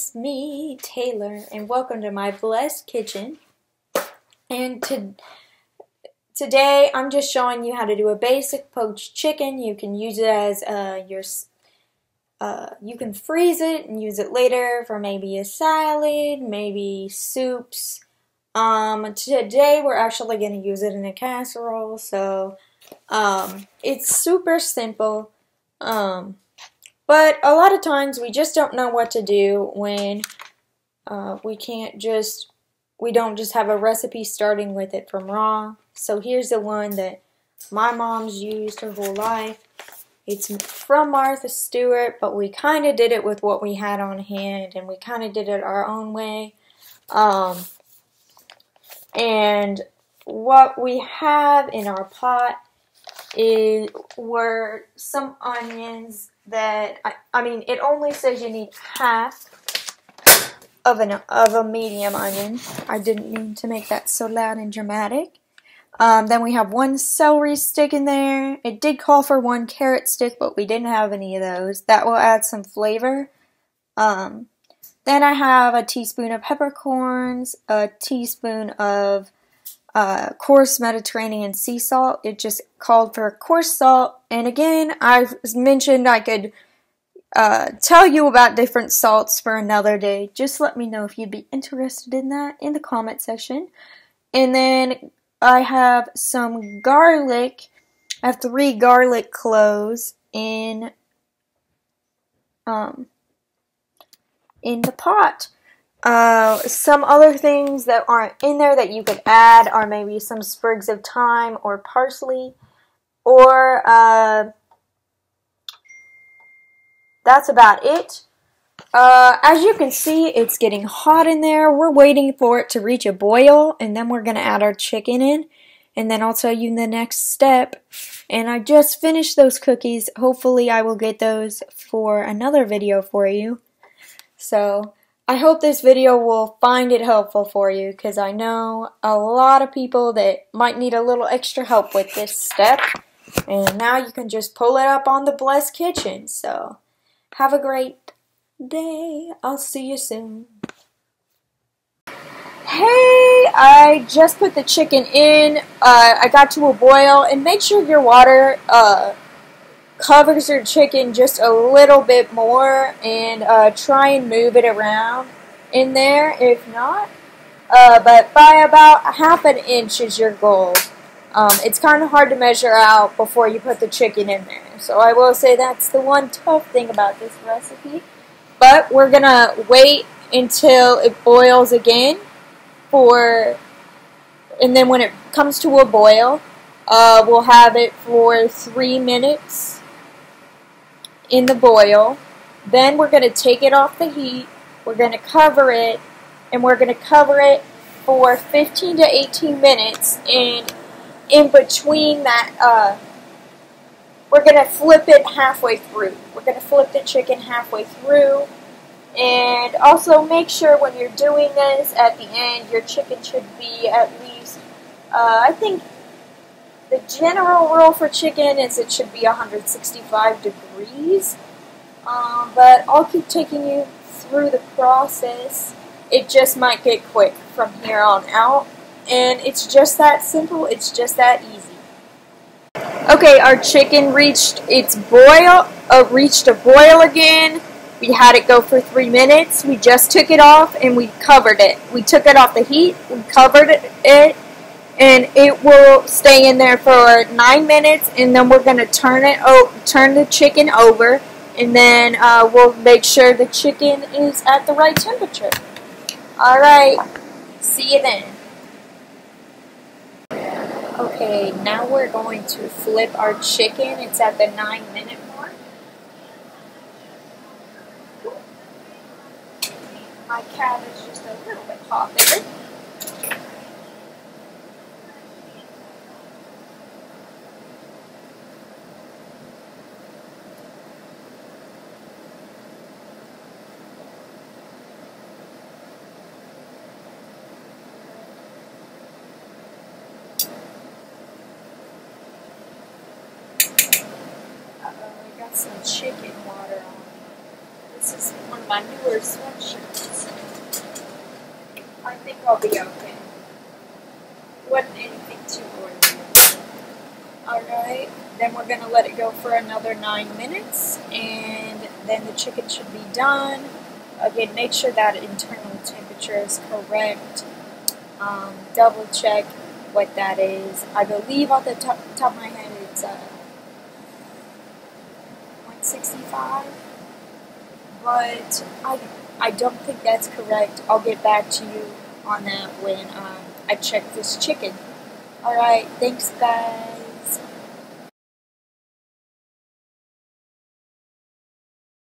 it's me, Taylor, and welcome to my blessed kitchen. And today I'm just showing you how to do a basic poached chicken. You can use it as you can freeze it and use it later for maybe a salad, maybe soups. Today we're actually going to use it in a casserole, so it's super simple. But a lot of times we just don't know what to do when we don't just have a recipe starting with it from raw. So here's the one that my mom's used her whole life. It's from Martha Stewart, but we kind of did it with what we had on hand, and we kind of did it our own way. And what we have in our pot were some onions that, I mean, it only says you need half of a medium onion. I didn't mean to make that so loud and dramatic. Then we have one celery stick in there. It did call for one carrot stick, but we didn't have any of those. That will add some flavor. Then I have a teaspoon of peppercorns, a teaspoon of coarse Mediterranean sea salt. It just called for coarse salt. And again, I've mentioned I could tell you about different salts for another day. Just let me know if you'd be interested in that in the comment section. And then I have some garlic. I have 3 garlic cloves in the pot. Some other things that aren't in there that you could add are maybe some sprigs of thyme or parsley, or that's about it. As you can see, it's getting hot in there. We're waiting for it to reach a boil, and then we're going to add our chicken in, and then I'll tell you the next step. And I just finished those cookies. Hopefully I will get those for another video for you. So I hope this video will find it helpful for you, because I know a lot of people that might need a little extra help with this step. And now you can just pull it up on the Blessed Kitchen. So have a great day. I'll see you soon. Hey, I just put the chicken in. I got to a boil, and make sure your water covers your chicken just a little bit more, and try and move it around in there if not. But by about ½ an inch is your goal. It's kind of hard to measure out before you put the chicken in there. So I will say that's the one tough thing about this recipe. But we're going to wait until it boils again and then when it comes to a boil, we'll have it for 3 minutes in the boil. Then we're going to take it off the heat. We're going to cover it, and we're going to cover it for 15 to 18 minutes. And in between that, we're going to flip it halfway through. We're going to flip the chicken halfway through. And also make sure when you're doing this, at the end, your chicken should be at least, I think the general rule for chicken is it should be 165 degrees. But I'll keep taking you through the process. It just might get quick from here on out. And it's just that simple. It's just that easy. Okay, our chicken reached a boil again. We had it go for 3 minutes. We just took it off and we covered it. We took it off the heat, we covered it, and it will stay in there for 9 minutes, and then we're going to turn the chicken over, and then we'll make sure the chicken is at the right temperature. Alright, see you then. Okay, now we're going to flip our chicken. It's at the 9-minute mark. My cat is just a little bit popular. I got some chicken water on. This This is one of my newer sweatshirts. I think I'll be okay. Wasn't anything too ordinary. Alright, then we're going to let it go for another 9 minutes, and then the chicken should be done. Again, make sure that internal temperature is correct. Double check what that is. I believe off the top of my head it's 165, but I don't think that's correct. I'll get back to you on that when I check this chicken. Alright, thanks guys.